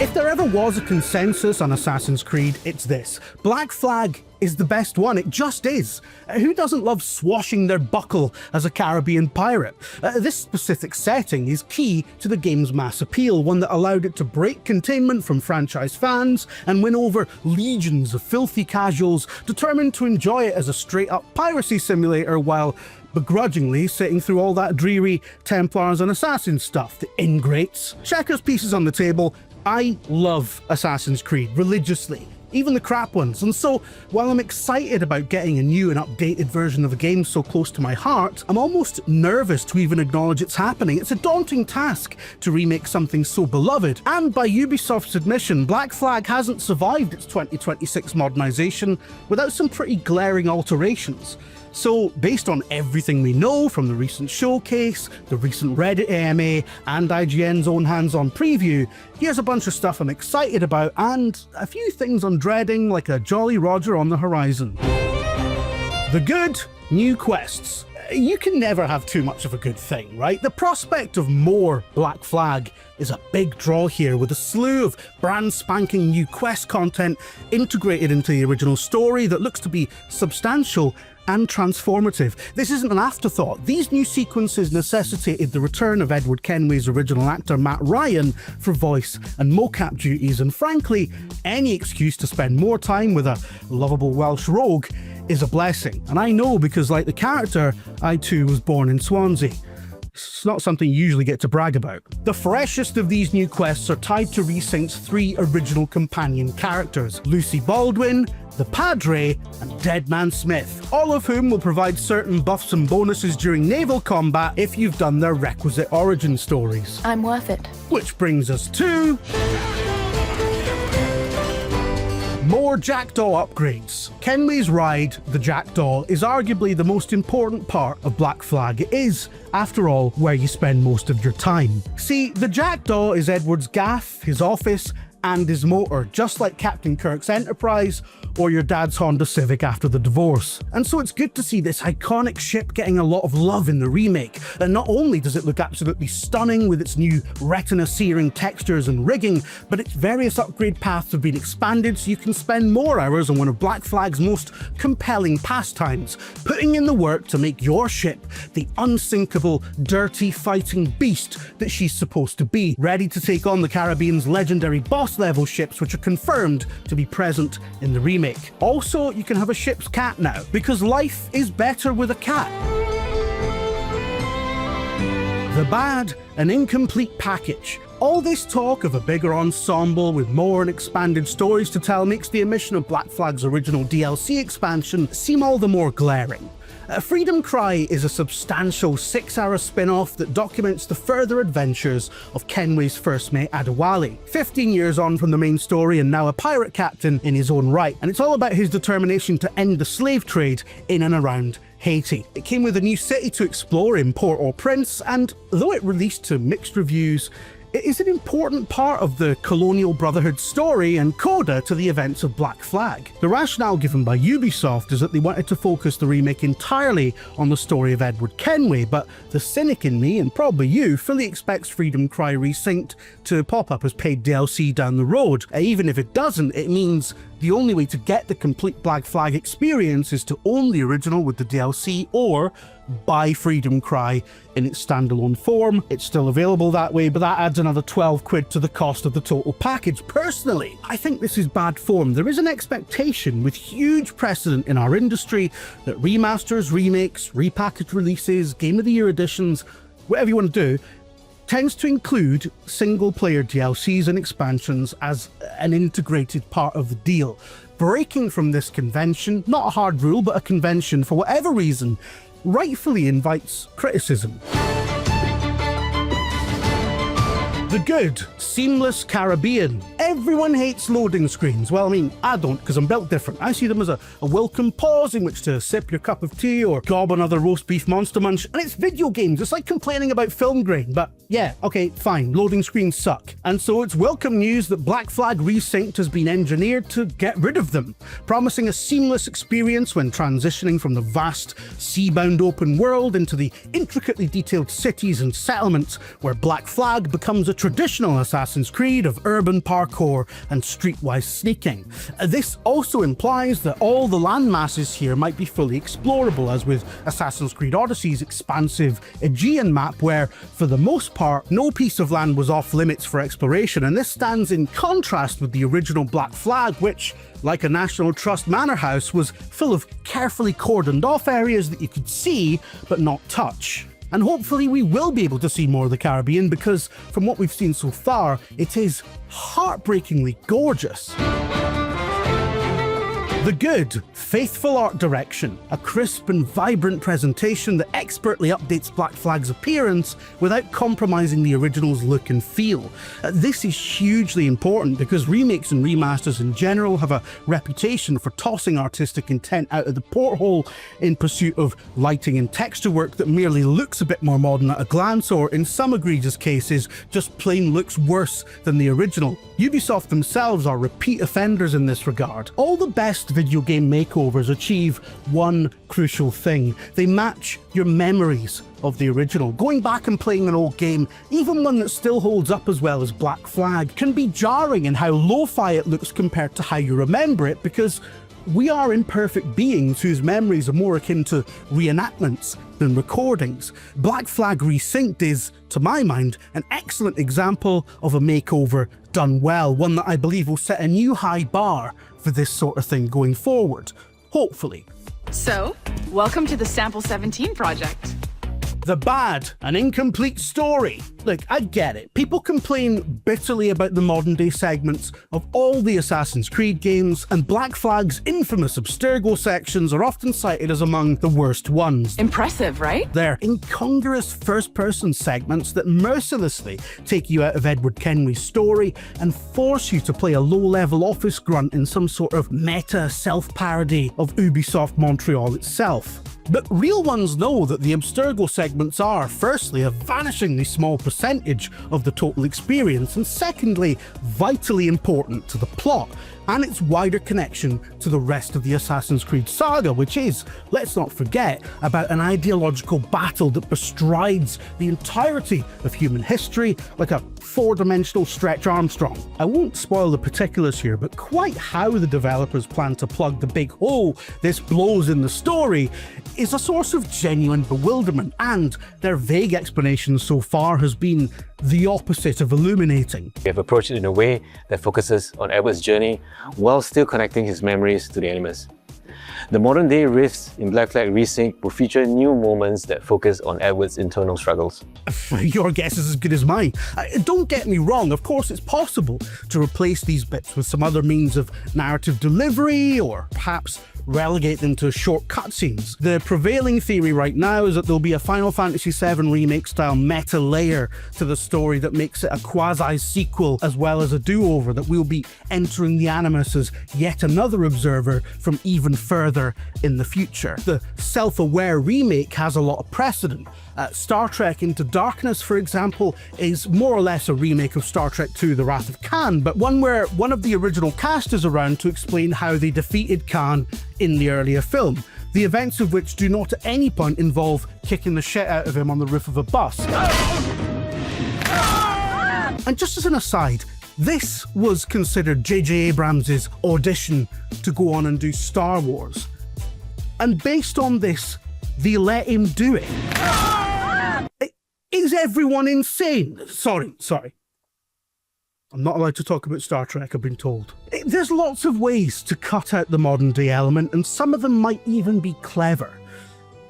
If there ever was a consensus on Assassin's Creed, it's this. Black Flag is the best one. It just is. Who doesn't love swashing their buckle as a Caribbean pirate? This specific setting is key to the game's mass appeal, one that allowed it to break containment from franchise fans and win over legions of filthy casuals determined to enjoy it as a straight-up piracy simulator while begrudgingly sitting through all that dreary Templars and Assassins stuff. The ingrates. Checkers pieces on the table. I love Assassin's Creed religiously, even the crap ones, and so while I'm excited about getting a new and updated version of a game so close to my heart, I'm almost nervous to even acknowledge it's happening. It's a daunting task to remake something so beloved, and by Ubisoft's admission, Black Flag hasn't survived its 2026 modernisation without some pretty glaring alterations. So, based on everything we know from the recent showcase, the recent Reddit AMA, and IGN's own hands-on preview, here's a bunch of stuff I'm excited about and a few things I'm dreading like a Jolly Roger on the horizon. The good, new quests. You can never have too much of a good thing, right? The prospect of more Black Flag is a big draw here, with a slew of brand spanking new quest content integrated into the original story that looks to be substantial and transformative. This isn't an afterthought. These new sequences necessitated the return of Edward Kenway's original actor Matt Ryan for voice and mocap duties, and frankly, any excuse to spend more time with a lovable Welsh rogue is a blessing. And I know because, like the character, I too was born in Swansea. It's not something you usually get to brag about. The freshest of these new quests are tied to Resynced's 3 original companion characters, Lucy Baldwin, the Padre, and Deadman Smith, all of whom will provide certain buffs and bonuses during naval combat if you've done their requisite origin stories. I'm worth it. Which brings us to more Jackdaw upgrades. Kenway's ride, the Jackdaw, is arguably the most important part of Black Flag. It is, after all, where you spend most of your time. See, the Jackdaw is Edward's gaff, his office, and his motor, just like Captain Kirk's Enterprise or your dad's Honda Civic after the divorce. And so it's good to see this iconic ship getting a lot of love in the remake. And not only does it look absolutely stunning with its new retina-searing textures and rigging, but its various upgrade paths have been expanded so you can spend more hours on one of Black Flag's most compelling pastimes, putting in the work to make your ship the unsinkable, dirty fighting beast that she's supposed to be, ready to take on the Caribbean's legendary boss-level ships, which are confirmed to be present in the remake. Also, you can have a ship's cat now, because life is better with a cat. The bad and incomplete package. All this talk of a bigger ensemble with more and expanded stories to tell makes the omission of Black Flag's original DLC expansion seem all the more glaring. Freedom Cry is a substantial 6-hour spin-off that documents the further adventures of Kenway's first mate Adewale, 15 years on from the main story and now a pirate captain in his own right, and it's all about his determination to end the slave trade in and around Haiti. It came with a new city to explore in Port-au-Prince, and though it released to mixed reviews, it is an important part of the Colonial Brotherhood story and coda to the events of Black Flag. The rationale given by Ubisoft is that they wanted to focus the remake entirely on the story of Edward Kenway, but the cynic in me, and probably you, fully expects Freedom Cry Resynced to pop up as paid DLC down the road. Even if it doesn't, it means the only way to get the complete Black Flag experience is to own the original with the DLC or buy Freedom Cry in its standalone form. It's still available that way, but that adds another 12 quid to the cost of the total package. Personally, I think this is bad form. There is an expectation with huge precedent in our industry that remasters, remakes, repackaged releases, Game of the Year editions, whatever you want to do, tends to include single-player DLCs and expansions as an integrated part of the deal. Breaking from this convention, not a hard rule, but a convention for whatever reason, rightfully invites criticism. The good, seamless Caribbean. Everyone hates loading screens. Well, I mean, I don't, because I'm built different. I see them as a welcome pause in which to sip your cup of tea or gob another roast beef monster munch. And it's video games. It's like complaining about film grain. But yeah, okay, fine. Loading screens suck. And so it's welcome news that Black Flag Resynced has been engineered to get rid of them, promising a seamless experience when transitioning from the vast, sea-bound open world into the intricately detailed cities and settlements where Black Flag becomes a traditional Assassin's Creed of urban parkour parkour and streetwise sneaking. This also implies that all the land masses here might be fully explorable, as with Assassin's Creed Odyssey's expansive Aegean map, where, for the most part, no piece of land was off limits for exploration, and this stands in contrast with the original Black Flag, which, like a National Trust manor house, was full of carefully cordoned off areas that you could see but not touch. And hopefully we will be able to see more of the Caribbean, because from what we've seen so far, it is heartbreakingly gorgeous. The good, faithful art direction, a crisp and vibrant presentation that expertly updates Black Flag's appearance without compromising the original's look and feel. This is hugely important because remakes and remasters in general have a reputation for tossing artistic intent out of the porthole in pursuit of lighting and texture work that merely looks a bit more modern at a glance, or in some egregious cases, just plain looks worse than the original. Ubisoft themselves are repeat offenders in this regard. All the best video game makeovers achieve one crucial thing: they match your memories of the original. Going back and playing an old game, even one that still holds up as well as Black Flag, can be jarring in how lo-fi it looks compared to how you remember it, because we are imperfect beings whose memories are more akin to reenactments than recordings. Black Flag Resynced is, to my mind, an excellent example of a makeover done well, one that I believe will set a new high bar for this sort of thing going forward, hopefully. So, welcome to the Sample 17 project. The bad and incomplete story. Look, I get it. People complain bitterly about the modern day segments of all the Assassin's Creed games, and Black Flag's infamous Abstergo sections are often cited as among the worst ones. Impressive, right? They're incongruous first-person segments that mercilessly take you out of Edward Kenway's story and force you to play a low-level office grunt in some sort of meta self-parody of Ubisoft Montreal itself. But real ones know that the Abstergo segments are, firstly, a vanishingly small percentage of the total experience, and secondly, vitally important to the plot and its wider connection to the rest of the Assassin's Creed saga, which is, let's not forget, about an ideological battle that bestrides the entirety of human history like a four-dimensional Stretch Armstrong. I won't spoil the particulars here, but quite how the developers plan to plug the big hole this blows in the story is a source of genuine bewilderment, and their vague explanation so far has been the opposite of illuminating. We have approached it in a way that focuses on Edward's journey while still connecting his memories to the Animus. The modern-day rifts in Black Flag Resynced will feature new moments that focus on Edward's internal struggles. Your guess is as good as mine. Don't get me wrong, of course it's possible to replace these bits with some other means of narrative delivery, or perhaps relegate them to short cutscenes. The prevailing theory right now is that there'll be a Final Fantasy VII Remake-style meta layer to the story that makes it a quasi-sequel as well as a do-over, that we'll be entering the Animus as yet another observer from even further in the future. The self-aware remake has a lot of precedent. Star Trek Into Darkness, for example, is more or less a remake of Star Trek II: The Wrath of Khan, but one where one of the original cast is around to explain how they defeated Khan in the earlier film, the events of which do not at any point involve kicking the shit out of him on the roof of a bus. And just as an aside, this was considered J.J. Abrams' audition to go on and do Star Wars. And based on this, they let him do it. Is everyone insane? Sorry. I'm not allowed to talk about Star Trek, I've been told. There's lots of ways to cut out the modern day element, and some of them might even be clever.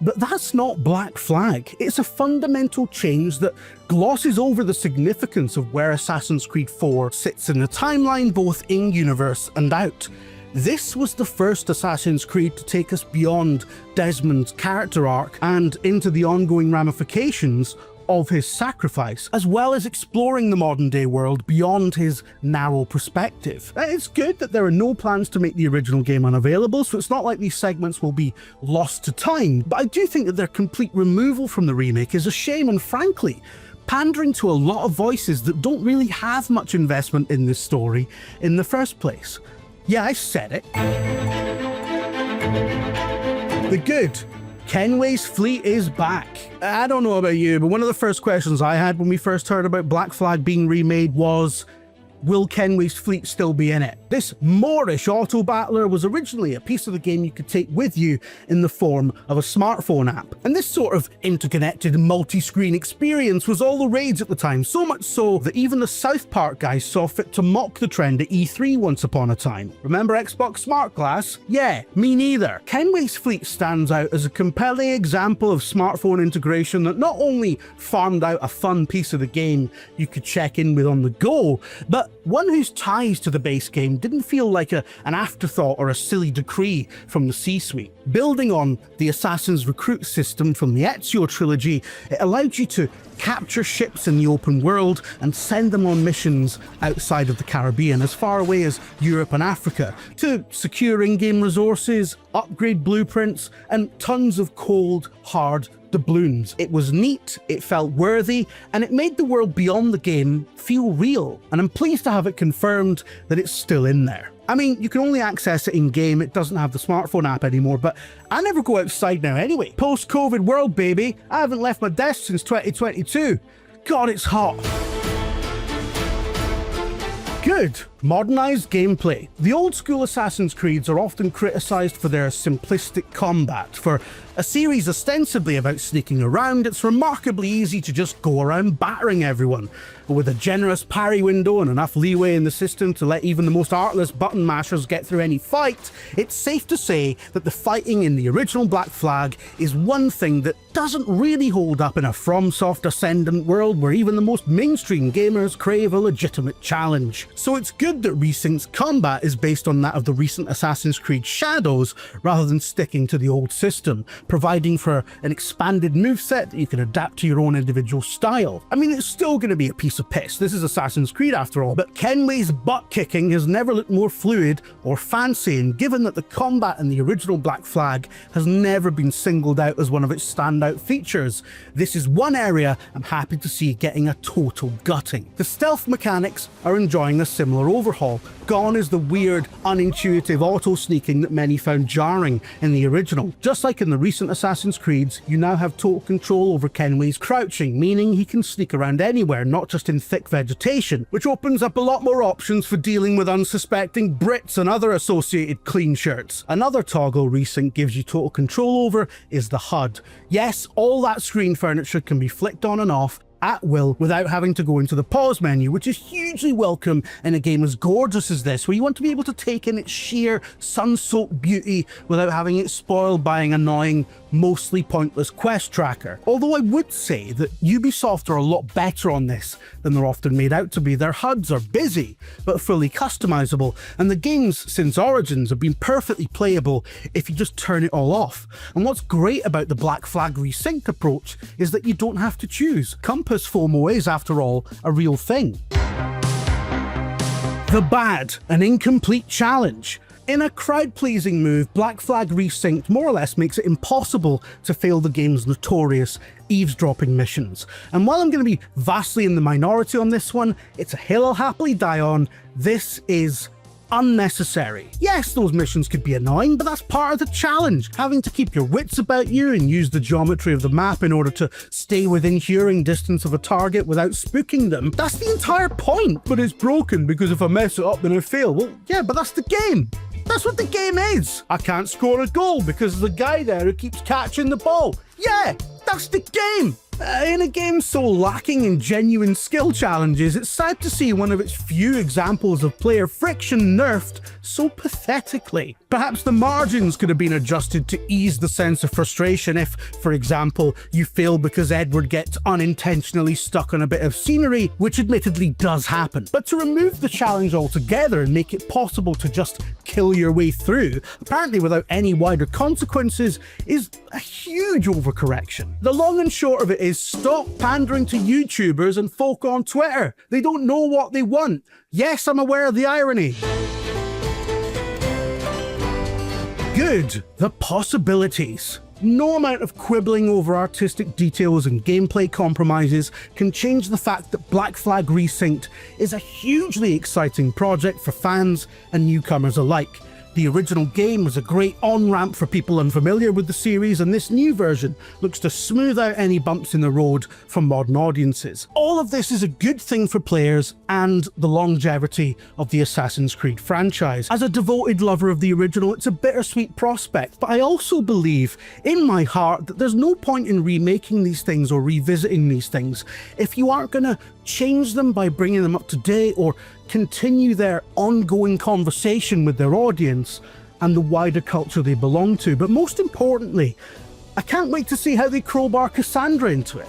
But that's not Black Flag. It's a fundamental change that glosses over the significance of where Assassin's Creed 4 sits in the timeline, both in-universe and out. This was the first Assassin's Creed to take us beyond Desmond's character arc and into the ongoing ramifications of his sacrifice, as well as exploring the modern-day world beyond his narrow perspective. It's good that there are no plans to make the original game unavailable, so it's not like these segments will be lost to time, but I do think that their complete removal from the remake is a shame, and frankly, pandering to a lot of voices that don't really have much investment in this story in the first place. Yeah, I said it. The good. Kenway's fleet is back. I don't know about you, but one of the first questions I had when we first heard about Black Flag being remade was, will Kenway's fleet still be in it? This Moorish auto-battler was originally a piece of the game you could take with you in the form of a smartphone app. And this sort of interconnected multi-screen experience was all the rage at the time, so much so that even the South Park guys saw fit to mock the trend at E3 once upon a time. Remember Xbox Smart Glass? Yeah, me neither. Kenway's fleet stands out as a compelling example of smartphone integration that not only farmed out a fun piece of the game you could check in with on the go, but one whose ties to the base game didn't feel like an afterthought or a silly decree from the C-suite. Building on the Assassin's Recruit system from the Ezio trilogy, it allowed you to capture ships in the open world and send them on missions outside of the Caribbean, as far away as Europe and Africa, to secure in-game resources, upgrade blueprints, and tons of cold, hard doubloons. It was neat, it felt worthy, and it made the world beyond the game feel real. And I'm pleased to have it confirmed that it's still in there. I mean, you can only access it in-game, it doesn't have the smartphone app anymore, but I never go outside now anyway. Post-COVID world, baby. I haven't left my desk since 2022. God, it's hot. Good. Modernised gameplay. The old-school Assassin's Creeds are often criticised for their simplistic combat. For a series ostensibly about sneaking around, it's remarkably easy to just go around battering everyone. But with a generous parry window and enough leeway in the system to let even the most artless button mashers get through any fight, it's safe to say that the fighting in the original Black Flag is one thing that doesn't really hold up in a FromSoft Ascendant world where even the most mainstream gamers crave a legitimate challenge. So it's good that Resynced's combat is based on that of the recent Assassin's Creed Shadows rather than sticking to the old system, providing for an expanded moveset that you can adapt to your own individual style. I mean, it's still going to be a piece of piss, this is Assassin's Creed after all, but Kenway's butt-kicking has never looked more fluid or fancy, and given that the combat in the original Black Flag has never been singled out as one of its standout features, this is one area I'm happy to see getting a total gutting. The stealth mechanics are enjoying a similar overhaul. Gone is the weird, unintuitive auto-sneaking that many found jarring in the original. Just like in the recent Assassin's Creeds, you now have total control over Kenway's crouching, meaning he can sneak around anywhere, not just in thick vegetation, which opens up a lot more options for dealing with unsuspecting Brits and other associated clean shirts. Another toggle Resynced gives you total control over is the HUD. Yes, all that screen furniture can be flicked on and off at will without having to go into the pause menu, which is hugely welcome in a game as gorgeous as this, where you want to be able to take in its sheer sun-soaked beauty without having it spoiled by an annoying, mostly pointless quest tracker. Although I would say that Ubisoft are a lot better on this than they're often made out to be. Their HUDs are busy, but fully customizable, and the games since Origins have been perfectly playable if you just turn it all off. And what's great about the Black Flag Resynced approach is that you don't have to choose. Compass FOMO is, after all, a real thing. The bad, an incomplete challenge. In a crowd-pleasing move, Black Flag Resynced more or less makes it impossible to fail the game's notorious eavesdropping missions. And while I'm going to be vastly in the minority on this one, it's a hill I'll happily die on. This is unnecessary. Yes, those missions could be annoying, but that's part of the challenge. Having to keep your wits about you and use the geometry of the map in order to stay within hearing distance of a target without spooking them. That's the entire point. But it's broken because if I mess it up then I fail. Well, yeah, but that's the game. That's what the game is. I can't score a goal because there's a guy there who keeps catching the ball. Yeah, that's the game. In a game so lacking in genuine skill challenges, it's sad to see one of its few examples of player friction nerfed so pathetically. Perhaps the margins could have been adjusted to ease the sense of frustration if, for example, you fail because Edward gets unintentionally stuck on a bit of scenery, which admittedly does happen. But to remove the challenge altogether and make it possible to just kill your way through, apparently without any wider consequences, is a huge overcorrection. The long and short of it is stop pandering to YouTubers and folk on Twitter. They don't know what they want. Yes, I'm aware of the irony. Good. The possibilities. No amount of quibbling over artistic details and gameplay compromises can change the fact that Black Flag Resynced is a hugely exciting project for fans and newcomers alike. The original game was a great on-ramp for people unfamiliar with the series, and this new version looks to smooth out any bumps in the road for modern audiences. All of this is a good thing for players and the longevity of the Assassin's Creed franchise. As a devoted lover of the original, it's a bittersweet prospect, but I also believe in my heart that there's no point in remaking these things or revisiting these things if you aren't going to change them by bringing them up to date or continue their ongoing conversation with their audience and the wider culture they belong to. But most importantly, I can't wait to see how they crowbar Cassandra into it.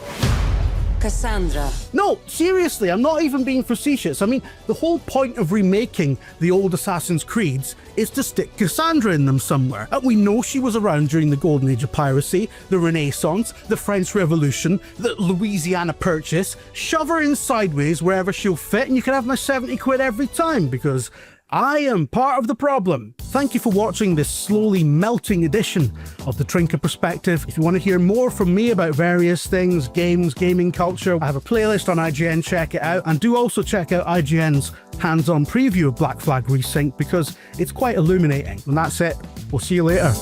Cassandra. No, seriously, I'm not even being facetious. I mean, the whole point of remaking the old Assassin's Creeds is to stick Cassandra in them somewhere. And we know she was around during the Golden Age of Piracy, the Renaissance, the French Revolution, the Louisiana Purchase. Shove her in sideways wherever she'll fit and you can have my 70 quid every time, because I am part of the problem. Thank you for watching this slowly melting edition of the Trinca Perspective. If you want to hear more from me about various things, games, gaming culture, I have a playlist on IGN, check it out. And do also check out IGN's hands-on preview of Black Flag Resynced, because it's quite illuminating. And that's it. We'll see you later.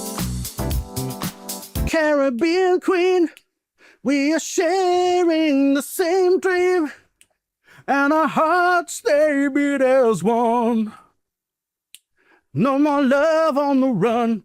Caribbean Queen, we are sharing the same dream, and our hearts, they beat as one. No more love on the run.